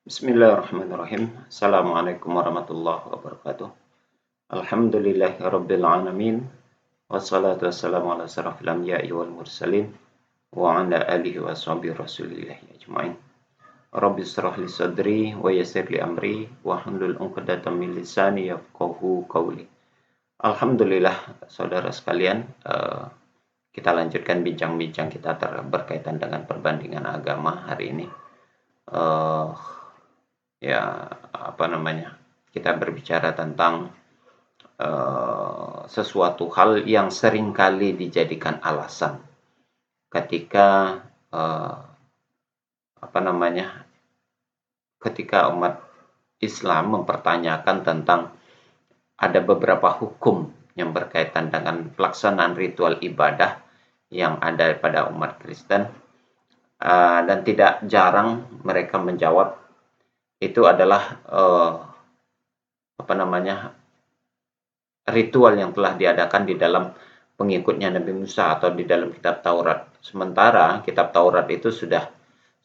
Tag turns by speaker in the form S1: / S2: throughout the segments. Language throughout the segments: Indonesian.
S1: Bismillahirrahmanirrahim. Assalamualaikum warahmatullahi wabarakatuh. Alhamdulillahirabbil alamin. Wassalatu wassalamu ala asyrafil anbiya'i wal mursalin wa ala alihi washabihi rasulillahi ajmain. Rabbi shrah li sadri wa yassir li amri wa hlul 'uqdatam min lisani yafqahu qawli. Alhamdulillah, saudara sekalian, kita lanjutkan bincang-bincang kita berkaitan dengan perbandingan agama hari ini. Eh, ya apa namanya, kita berbicara tentang sesuatu hal yang seringkali dijadikan alasan ketika apa namanya, ketika umat Islam mempertanyakan tentang ada beberapa hukum yang berkaitan dengan pelaksanaan ritual ibadah yang ada pada umat Kristen, dan tidak jarang mereka menjawab itu adalah apa namanya, ritual yang telah diadakan di dalam pengikutnya Nabi Musa atau di dalam kitab Taurat. Sementara kitab Taurat itu sudah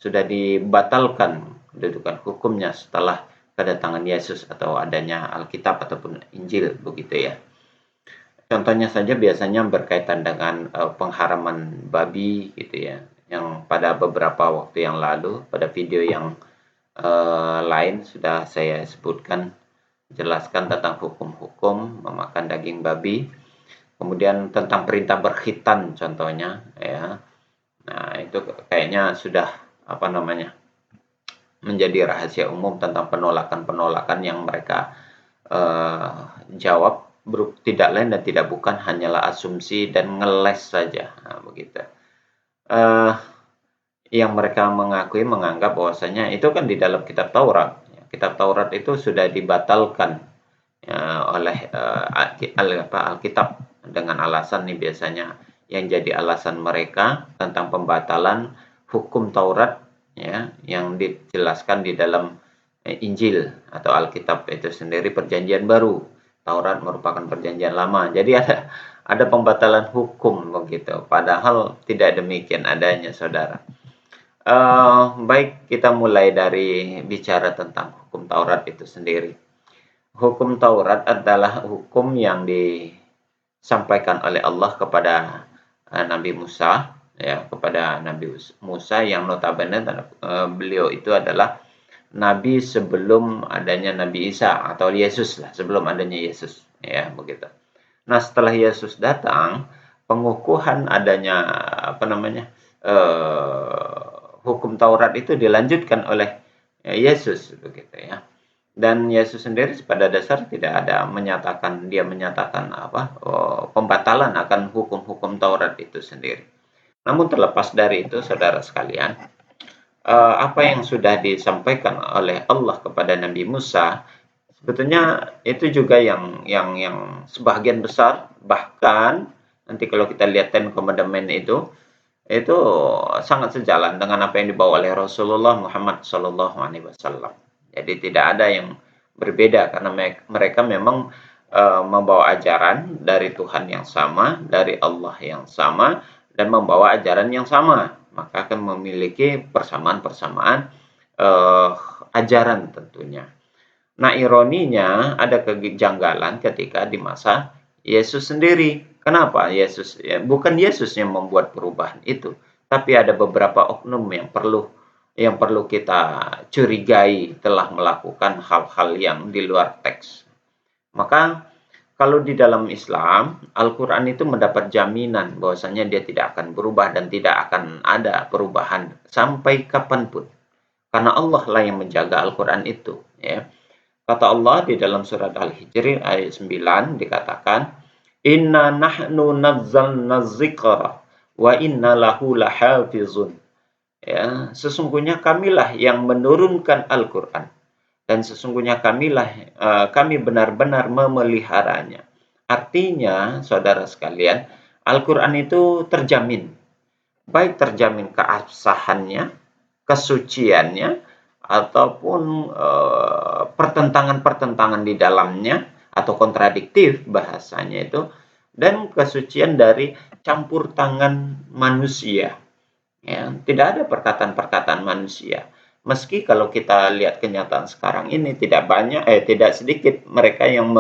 S1: dibatalkan kedudukan hukumnya setelah kedatangan Yesus atau adanya Alkitab ataupun Injil, begitu ya. Contohnya saja biasanya berkaitan dengan pengharaman babi gitu ya, yang pada beberapa waktu yang lalu pada video yang lain sudah saya sebutkan, jelaskan tentang hukum-hukum memakan daging babi, kemudian tentang perintah berkhitan contohnya ya. Nah, itu kayaknya sudah apa namanya, menjadi rahasia umum tentang penolakan-penolakan yang mereka jawab tidak lain dan tidak bukan hanyalah asumsi dan ngeles saja. Nah, begitu. Yang mereka menganggap bahwasanya itu kan di dalam kitab Taurat. Kitab Taurat itu sudah dibatalkan oleh Alkitab dengan alasan nih biasanya yang jadi alasan mereka tentang pembatalan hukum Taurat ya, yang dijelaskan di dalam Injil atau Alkitab itu sendiri perjanjian baru. Taurat merupakan perjanjian lama. Jadi ada pembatalan hukum begitu. Padahal tidak demikian adanya, saudara. Baik, kita mulai dari bicara tentang hukum Taurat itu sendiri. Hukum Taurat adalah hukum yang disampaikan oleh Allah kepada Nabi Musa, ya, kepada Nabi Musa yang notabene beliau itu adalah nabi sebelum adanya Nabi Isa atau Yesus lah, sebelum adanya Yesus, ya begitu. Nah, setelah Yesus datang, pengukuhan adanya apa namanya, hukum Taurat itu dilanjutkan oleh Yesus begitu ya. Dan Yesus sendiri pada dasar tidak ada menyatakan pembatalan akan hukum-hukum Taurat itu sendiri. Namun terlepas dari itu, saudara sekalian, apa yang sudah disampaikan oleh Allah kepada Nabi Musa sebetulnya itu juga yang sebagian besar, bahkan nanti kalau kita lihat Ten Commandment itu sangat sejalan dengan apa yang dibawa oleh Rasulullah Muhammad SAW. Jadi tidak ada yang berbeda karena mereka memang membawa ajaran dari Tuhan yang sama, dari Allah yang sama, dan membawa ajaran yang sama. Maka akan memiliki persamaan-persamaan ajaran tentunya. Nah, ironinya ada kejanggalan ketika di masa Yesus sendiri. Kenapa Yesus? Ya, bukan Yesus yang membuat perubahan itu, tapi ada beberapa oknum yang perlu kita curigai telah melakukan hal-hal yang di luar teks. Maka kalau di dalam Islam, Al-Quran itu mendapat jaminan bahwasanya dia tidak akan berubah dan tidak akan ada perubahan sampai kapanpun. Karena Allah lah yang menjaga Al-Quran itu. Ya. Kata Allah di dalam surat Al-Hijr ayat 9 dikatakan, Inna nahnu nazzalna dzikra wa inna lahu lahafizun. Ya, sesungguhnya kamilah yang menurunkan Al-Quran dan sesungguhnya kami benar-benar memeliharanya. Artinya, saudara sekalian, Al-Quran itu terjamin. Baik terjamin keabsahannya, kesuciannya, ataupun pertentangan-pertentangan di dalamnya atau kontradiktif bahasanya itu, dan kesucian dari campur tangan manusia. Ya, tidak ada perkataan-perkataan manusia. Meski kalau kita lihat kenyataan sekarang ini tidak sedikit mereka yang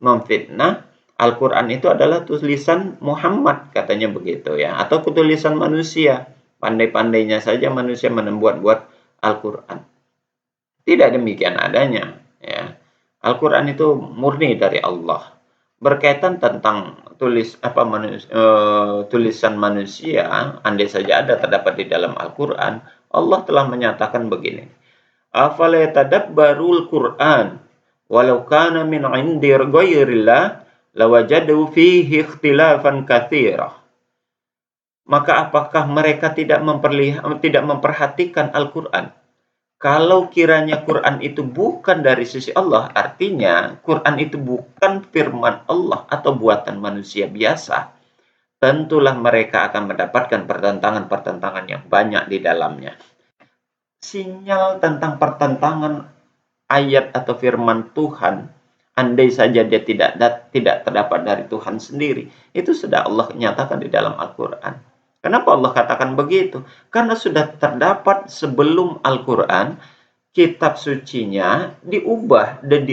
S1: memfitnah Al-Quran itu adalah tulisan Muhammad, katanya begitu ya, atau tulisan manusia. Pandai-pandainya saja manusia membuat-buat Al-Quran. Tidak demikian adanya, ya. Al-Quran itu murni dari Allah. Berkaitan tentang tulisan manusia, andai saja ada terdapat di dalam Al-Quran, Allah telah menyatakan begini. Afala yatadabbarul Qur'an walau kana min 'indi ghairillah lawajadu fihi ikhtilafan katsira. Maka apakah mereka tidak memperhatikan Al-Quran? Kalau kiranya Quran itu bukan dari sisi Allah, artinya Quran itu bukan firman Allah atau buatan manusia biasa, tentulah mereka akan mendapatkan pertentangan-pertentangan yang banyak di dalamnya. Sinyal tentang pertentangan ayat atau firman Tuhan, andai saja dia tidak terdapat dari Tuhan sendiri, itu sudah Allah nyatakan di dalam Al-Quran. Kenapa Allah katakan begitu? Karena sudah terdapat sebelum Al-Quran, kitab sucinya diubah dan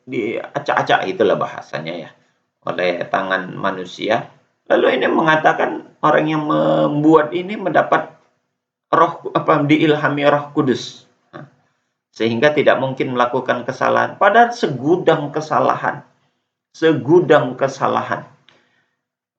S1: diacak-acak, itulah bahasanya ya, oleh tangan manusia. Lalu ini mengatakan orang yang membuat ini mendapat diilhami Roh Kudus. Sehingga tidak mungkin melakukan kesalahan. Padahal segudang kesalahan.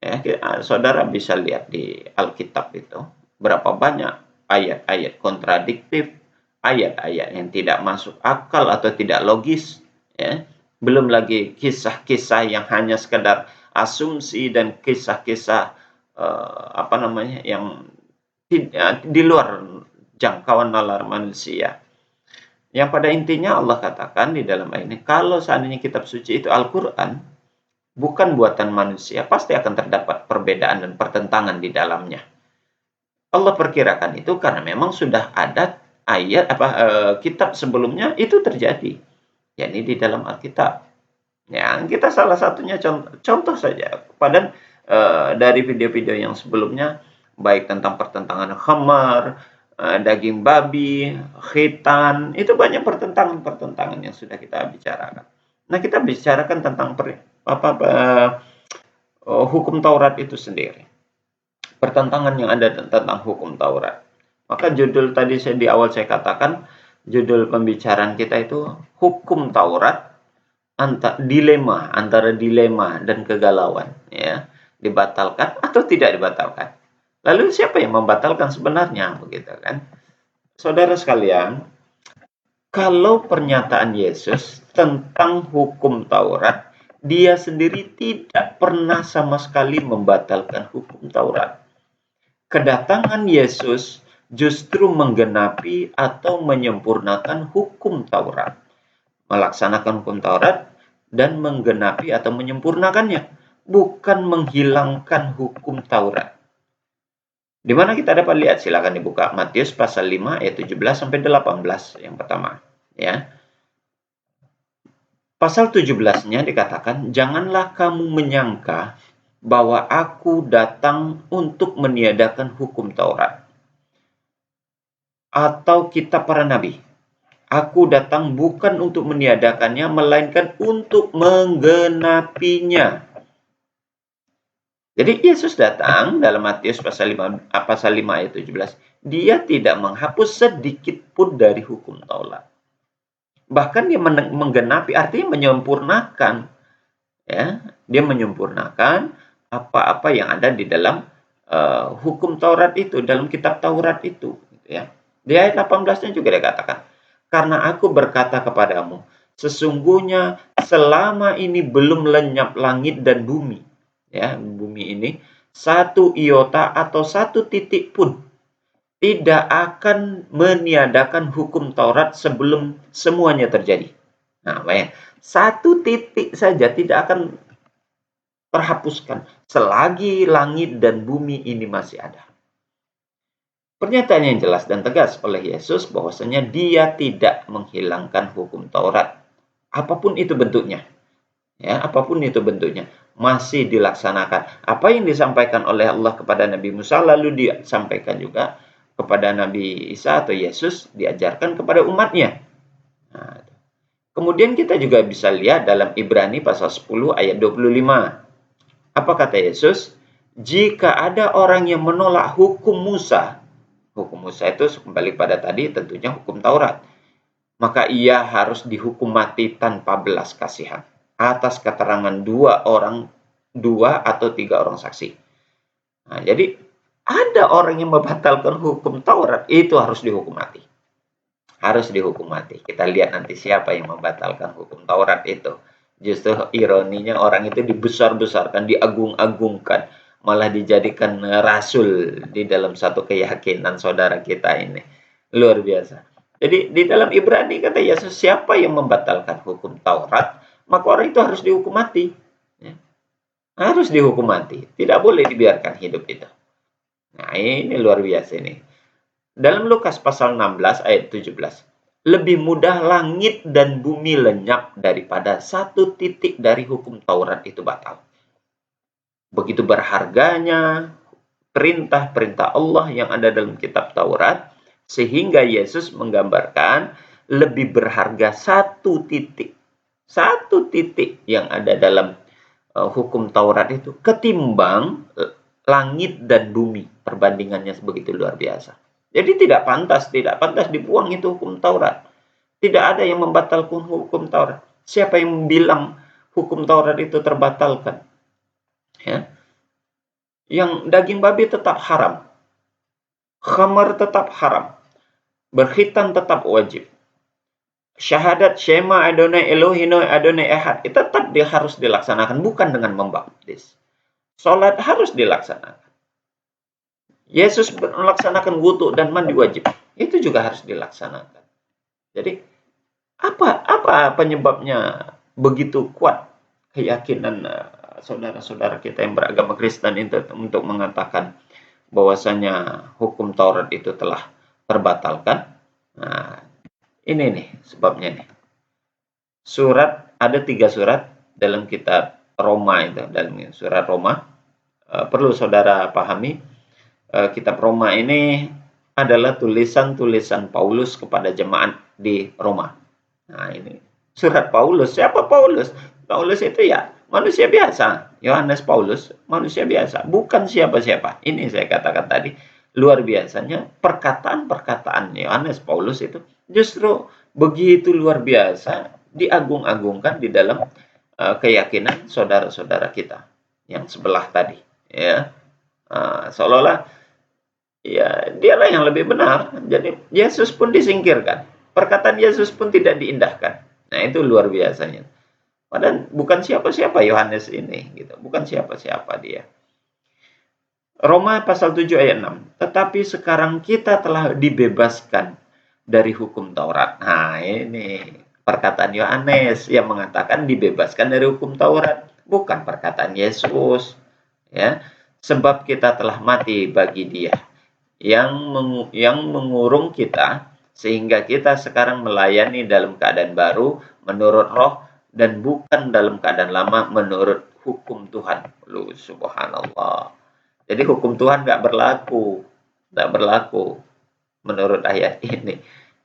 S1: Ya, saudara bisa lihat di Alkitab itu berapa banyak ayat-ayat kontradiktif, ayat-ayat yang tidak masuk akal atau tidak logis, ya. Belum lagi kisah-kisah yang hanya sekedar asumsi dan kisah-kisah yang di luar jangkauan nalar manusia. Yang pada intinya Allah katakan di dalam ayat ini, kalau seandainya kitab suci itu Al-Quran, bukan buatan manusia, pasti akan terdapat perbedaan dan pertentangan di dalamnya. Allah perkirakan itu karena memang sudah ada kitab sebelumnya itu terjadi, yakni di dalam Alkitab. Ya, kita salah satunya contoh saja. Padahal dari video-video yang sebelumnya, baik tentang pertentangan khamar, daging babi, khitan, itu banyak pertentangan yang sudah kita bicarakan. Nah, kita bicarakan tentang hukum Taurat itu sendiri. Pertentangan yang ada tentang hukum Taurat. Maka judul tadi di awal saya katakan, judul pembicaraan kita itu hukum Taurat, antara dilema dan kegalauan, ya. Dibatalkan atau tidak dibatalkan. Lalu siapa yang membatalkan sebenarnya, begitu kan? Saudara sekalian, kalau pernyataan Yesus tentang hukum Taurat, dia sendiri tidak pernah sama sekali membatalkan hukum Taurat. Kedatangan Yesus justru menggenapi atau menyempurnakan hukum Taurat. Melaksanakan hukum Taurat dan menggenapi atau menyempurnakannya, bukan menghilangkan hukum Taurat. Di mana kita dapat lihat, silakan dibuka Matius pasal 5 ayat 17 sampai 18 yang pertama, ya. Pasal 17-nya dikatakan, janganlah kamu menyangka bahwa aku datang untuk meniadakan hukum Taurat atau kitab para nabi. Aku datang bukan untuk meniadakannya, melainkan untuk menggenapinya. Jadi Yesus datang dalam Matius pasal 5 ayat 17. Dia tidak menghapus sedikit pun dari hukum Taurat. Bahkan dia menggenapi, artinya menyempurnakan. Ya, dia menyempurnakan apa-apa yang ada di dalam hukum Taurat itu, dalam kitab Taurat itu. Gitu ya. Di ayat 18-nya juga dikatakan, karena aku berkata kepadamu, sesungguhnya selama ini belum lenyap langit dan bumi, ya, bumi ini, satu iota atau satu titik pun tidak akan meniadakan hukum Taurat sebelum semuanya terjadi. Nah, bayang, satu titik saja tidak akan terhapuskan selagi langit dan bumi ini masih ada. Pernyataan yang jelas dan tegas oleh Yesus bahwasanya dia tidak menghilangkan hukum Taurat. Apapun itu bentuknya. Ya, apapun itu bentuknya, masih dilaksanakan. Apa yang disampaikan oleh Allah kepada Nabi Musa lalu disampaikan juga kepada Nabi Isa atau Yesus diajarkan kepada umatnya. Nah, kemudian kita juga bisa lihat dalam Ibrani pasal 10 ayat 25. Apa kata Yesus? Jika ada orang yang menolak hukum Musa itu kembali pada tadi tentunya hukum Taurat, maka ia harus dihukum mati tanpa belas kasihan atas keterangan dua atau tiga orang saksi. Nah, jadi ada orang yang membatalkan hukum Taurat, itu harus dihukum mati. Harus dihukum mati. Kita lihat nanti siapa yang membatalkan hukum Taurat itu. Justru ironinya orang itu dibesar-besarkan, diagung-agungkan, malah dijadikan rasul di dalam satu keyakinan saudara kita ini. Luar biasa. Jadi di dalam Ibrani kata Yesus, siapa yang membatalkan hukum Taurat, maka orang itu harus dihukum mati. Ya. Harus dihukum mati. Tidak boleh dibiarkan hidup itu. Nah, ini luar biasa ini. Dalam Lukas pasal 16 ayat 17. Lebih mudah langit dan bumi lenyap daripada satu titik dari hukum Taurat itu batal. Begitu berharganya perintah-perintah Allah yang ada dalam kitab Taurat, sehingga Yesus menggambarkan lebih berharga satu titik yang ada dalam hukum Taurat itu ketimbang langit dan bumi. Perbandingannya begitu luar biasa. Jadi tidak pantas dibuang itu hukum Taurat. Tidak ada yang membatalkan hukum Taurat. Siapa yang bilang hukum Taurat itu terbatalkan? Ya. Yang daging babi tetap haram. Khamar tetap haram. Berkhitan tetap wajib. Syahadat Shema Adonai Elohino Adonai Ehad itu tetap harus dilaksanakan, bukan dengan membaptis. Salat harus dilaksanakan. Yesus melaksanakan wudu dan mandi wajib. Itu juga harus dilaksanakan. Jadi, apa penyebabnya begitu kuat keyakinan saudara-saudara kita yang beragama Kristen itu untuk mengatakan bahwasanya hukum Taurat itu telah terbatalkan? Nah, ini nih sebabnya nih. Ada 3 surat dalam kitab Roma itu, dalam surat Roma. Perlu saudara pahami, kitab Roma ini adalah tulisan-tulisan Paulus kepada jemaat di Roma. Nah, ini surat Paulus. Siapa Paulus? Paulus itu ya manusia biasa. Yohanes Paulus manusia biasa, bukan siapa-siapa. Ini saya katakan tadi, luar biasanya perkataan-perkataan Yohanes Paulus itu justru begitu luar biasa, diagung-agungkan di dalam keyakinan saudara-saudara kita yang sebelah tadi, ya. Seolah-olah ya dialah yang lebih benar. Jadi Yesus pun disingkirkan. Perkataan Yesus pun tidak diindahkan. Nah, itu luar biasanya. Padahal bukan siapa-siapa Yohanes ini, gitu. Bukan siapa-siapa dia. Roma pasal 7 ayat 6. Tetapi sekarang kita telah dibebaskan dari hukum Taurat. Nah, ini perkataan Yohanes yang mengatakan dibebaskan dari hukum Taurat, bukan perkataan Yesus. Ya, sebab kita telah mati bagi Dia yang mengurung kita, sehingga kita sekarang melayani dalam keadaan baru menurut roh dan bukan dalam keadaan lama menurut hukum Tuhan. Subhanallah. Jadi hukum Tuhan nggak berlaku menurut ayat ini.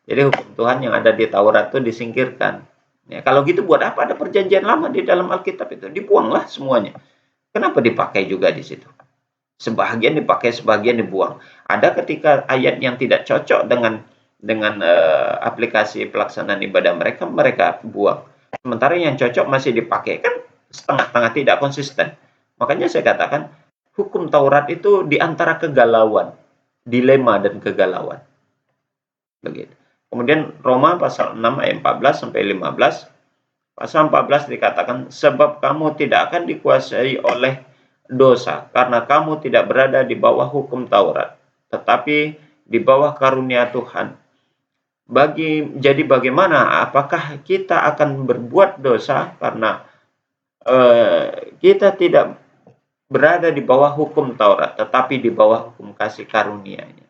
S1: Jadi hukum Tuhan yang ada di Taurat itu disingkirkan. Ya, kalau gitu buat apa ada perjanjian lama di dalam Alkitab itu? Dibuanglah semuanya. Kenapa dipakai juga di situ? Sebagian dipakai, sebagian dibuang. Ada ketika ayat yang tidak cocok dengan aplikasi pelaksanaan ibadah mereka buang. Sementara yang cocok masih dipakai, kan setengah-tengah, tidak konsisten. Makanya saya katakan hukum Taurat itu di antara kegalauan, dilema dan kegalauan. Begitu. Kemudian Roma pasal 6 ayat 14 sampai 15. Pasal 14 dikatakan, sebab kamu tidak akan dikuasai oleh dosa, karena kamu tidak berada di bawah hukum Taurat, tetapi di bawah karunia Tuhan. Jadi bagaimana? Apakah kita akan berbuat dosa karena kita tidak berada di bawah hukum Taurat, tetapi di bawah hukum kasih karunia-Nya?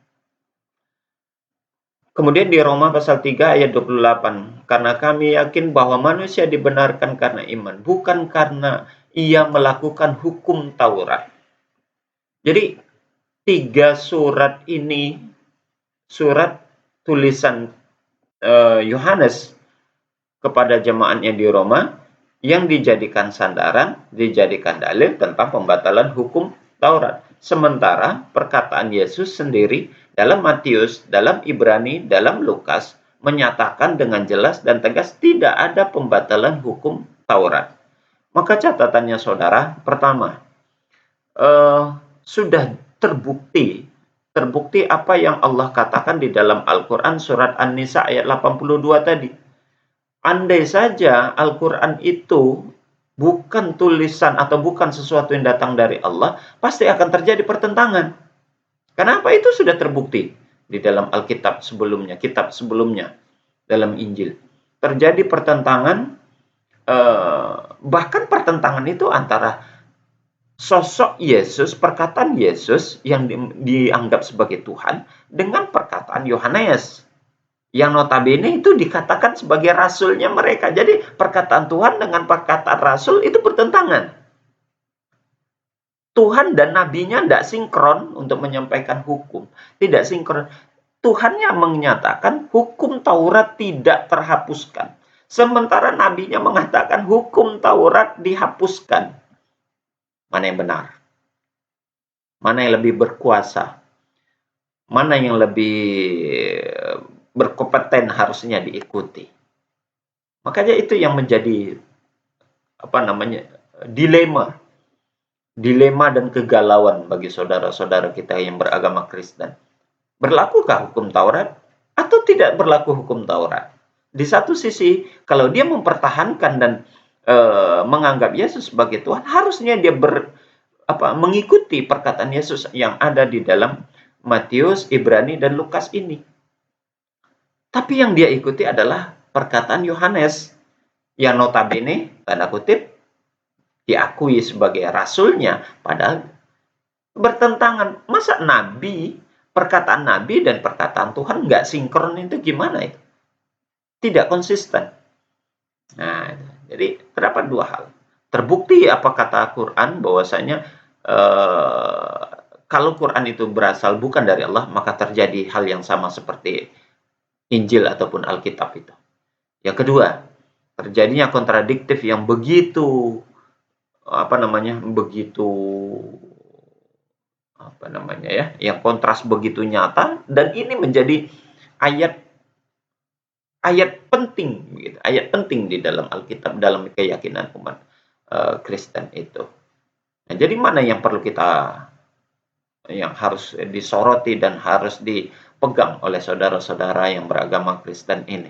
S1: Kemudian di Roma pasal 3 ayat 28, karena kami yakin bahwa manusia dibenarkan karena iman, bukan karena ia melakukan hukum Taurat. Jadi 3 surat ini surat tulisan Yohanes kepada jemaatnya di Roma yang dijadikan sandaran, dijadikan dalil tentang pembatalan hukum Taurat. Sementara perkataan Yesus sendiri dalam Matius, dalam Ibrani, dalam Lukas menyatakan dengan jelas dan tegas tidak ada pembatalan hukum Taurat. Maka catatannya saudara, pertama, sudah terbukti apa yang Allah katakan di dalam Al-Quran surat An-Nisa ayat 82 tadi. Andai saja Al-Quran itu bukan tulisan atau bukan sesuatu yang datang dari Allah, pasti akan terjadi pertentangan. Kenapa? Itu sudah terbukti di dalam Alkitab sebelumnya, kitab sebelumnya, dalam Injil. Terjadi pertentangan, bahkan pertentangan itu antara sosok Yesus, perkataan Yesus yang dianggap sebagai Tuhan dengan perkataan Yohanes yang notabene itu dikatakan sebagai rasulnya mereka. Jadi perkataan Tuhan dengan perkataan rasul itu bertentangan. Tuhan dan nabinya tidak sinkron untuk menyampaikan hukum. Tidak sinkron. Tuhan yang menyatakan hukum Taurat tidak terhapuskan. Sementara nabinya mengatakan hukum Taurat dihapuskan. Mana yang benar? Mana yang lebih berkuasa? Mana yang lebih berkompeten harusnya diikuti? Makanya itu yang menjadi dilema dan kegalauan bagi saudara-saudara kita yang beragama Kristen. Berlakukah hukum Taurat atau tidak berlaku hukum Taurat? Di satu sisi, kalau dia mempertahankan dan menganggap Yesus sebagai Tuhan, harusnya dia mengikuti perkataan Yesus yang ada di dalam Matius, Ibrani, dan Lukas ini. Tapi yang dia ikuti adalah perkataan Yohanes yang notabene, tanda kutip, diakui sebagai rasulnya, padahal bertentangan. Masa perkataan nabi dan perkataan Tuhan nggak sinkron, itu gimana itu? Tidak konsisten. Nah, jadi terdapat dua hal. Terbukti apa kata Quran bahwasanya kalau Quran itu berasal bukan dari Allah, maka terjadi hal yang sama seperti Injil ataupun Alkitab itu. Yang kedua, terjadinya kontradiktif yang begitu yang kontras begitu nyata, dan ini menjadi ayat penting, ayat penting di dalam Alkitab, dalam keyakinan umat Kristen itu. Nah, jadi mana yang harus disoroti dan harus dipegang oleh saudara-saudara yang beragama Kristen ini?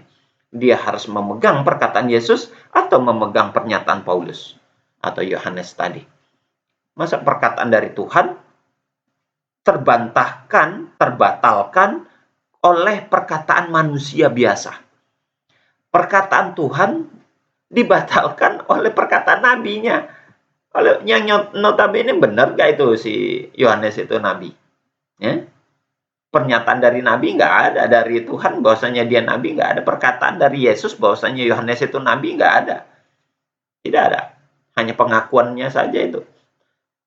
S1: Dia harus memegang perkataan Yesus atau memegang pernyataan Paulus atau Yohanes tadi? Masa perkataan dari Tuhan terbatalkan oleh perkataan manusia biasa? Perkataan Tuhan dibatalkan oleh perkataan nabinya. Kalau yang notabene benar gak itu si Yohanes itu nabi? Ya? Pernyataan dari nabi nggak ada, dari Tuhan bahwasanya dia nabi nggak ada, perkataan dari Yesus bahwasanya Yohanes itu nabi nggak ada. Tidak ada. Hanya pengakuannya saja itu.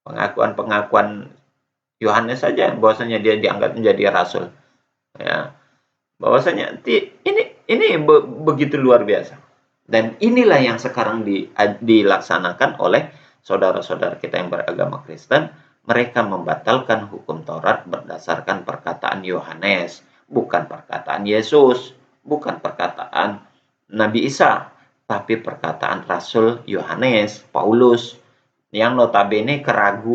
S1: Pengakuan Yohanes saja bahwasanya dia dianggap menjadi rasul. Ya. Bahwasanya ini begitu luar biasa. Dan inilah yang sekarang dilaksanakan oleh saudara-saudara kita yang beragama Kristen. Mereka membatalkan hukum Taurat berdasarkan perkataan Yohanes, bukan perkataan Yesus, bukan perkataan Nabi Isa, tapi perkataan Rasul Yohanes, Paulus, yang notabene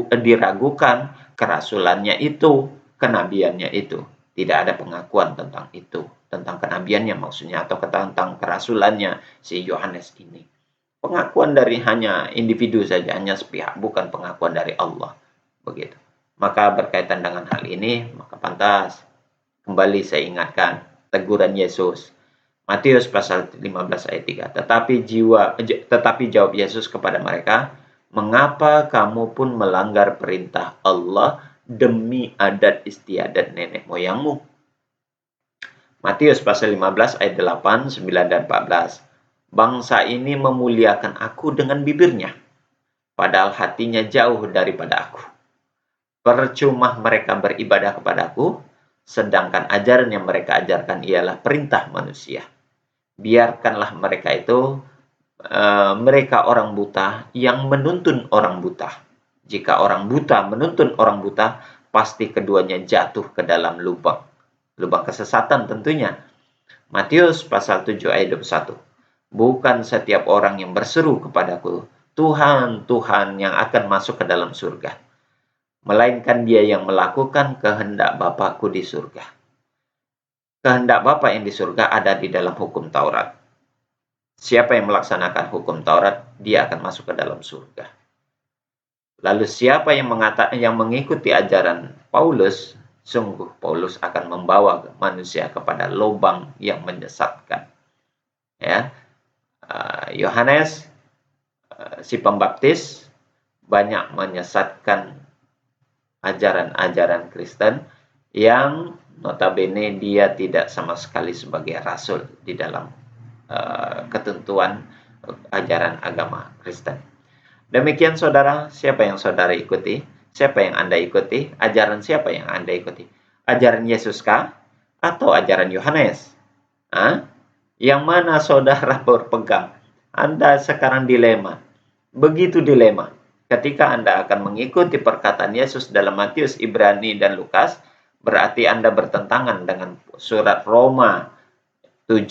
S1: diragukan kerasulannya itu, kenabiannya itu. Tidak ada pengakuan tentang itu, tentang kenabiannya maksudnya, atau tentang kerasulannya si Yohanes ini. Pengakuan dari hanya individu saja, hanya sepihak, bukan pengakuan dari Allah. Begitu. Maka berkaitan dengan hal ini, maka pantas kembali saya ingatkan teguran Yesus. Matius pasal 15 ayat 3. Tetapi jawab Yesus kepada mereka, "Mengapa kamu pun melanggar perintah Allah demi adat istiadat nenek moyangmu?" Matius pasal 15 ayat 8, 9, dan 14. "Bangsa ini memuliakan aku dengan bibirnya, padahal hatinya jauh daripada aku. Percuma mereka beribadah kepadaku, sedangkan ajaran yang mereka ajarkan ialah perintah manusia. Biarkanlah mereka itu, mereka orang buta yang menuntun orang buta. Jika orang buta menuntun orang buta, pasti keduanya jatuh ke dalam lubang kesesatan tentunya. Matius pasal 7 ayat 21. Bukan setiap orang yang berseru kepadaku, Tuhan, Tuhan, yang akan masuk ke dalam surga, melainkan dia yang melakukan kehendak Bapakku di surga. Kehendak Bapa yang di surga ada di dalam hukum Taurat. Siapa yang melaksanakan hukum Taurat, dia akan masuk ke dalam surga. Lalu siapa yang mengikuti ajaran Paulus, sungguh Paulus akan membawa manusia kepada lubang yang menyesatkan. Ya, Yohanes si Pembaptis banyak menyesatkan ajaran-ajaran Kristen yang notabene dia tidak sama sekali sebagai rasul di dalam ketentuan ajaran agama Kristen. Demikian saudara, siapa yang saudara ikuti? Siapa yang Anda ikuti? Ajaran siapa yang Anda ikuti? Ajaran Yesus kah? Atau ajaran Yohanes? Yang mana saudara berpegang? Anda sekarang dilema. Begitu dilema. Ketika Anda akan mengikuti perkataan Yesus dalam Matius, Ibrani, dan Lukas, berarti Anda bertentangan dengan surat Roma 7,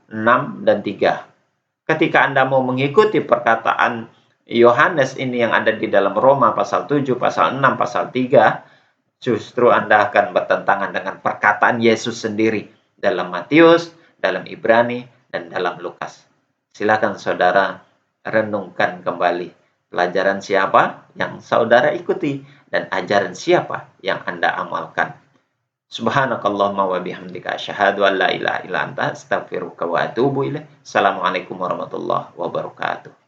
S1: 6, dan 3. Ketika Anda mau mengikuti perkataan Yohanes ini yang ada di dalam Roma pasal 7, pasal 6, pasal 3, justru Anda akan bertentangan dengan perkataan Yesus sendiri dalam Matius, dalam Ibrani, dan dalam Lukas. Silakan saudara renungkan kembali pelajaran siapa yang saudara ikuti dan ajaran siapa yang Anda amalkan. Subhanakallahumma wa bihamdika asyhadu an la ilaha illa anta astaghfiruka wa atubu ilaik. Assalamualaikum warahmatullahi wabarakatuh.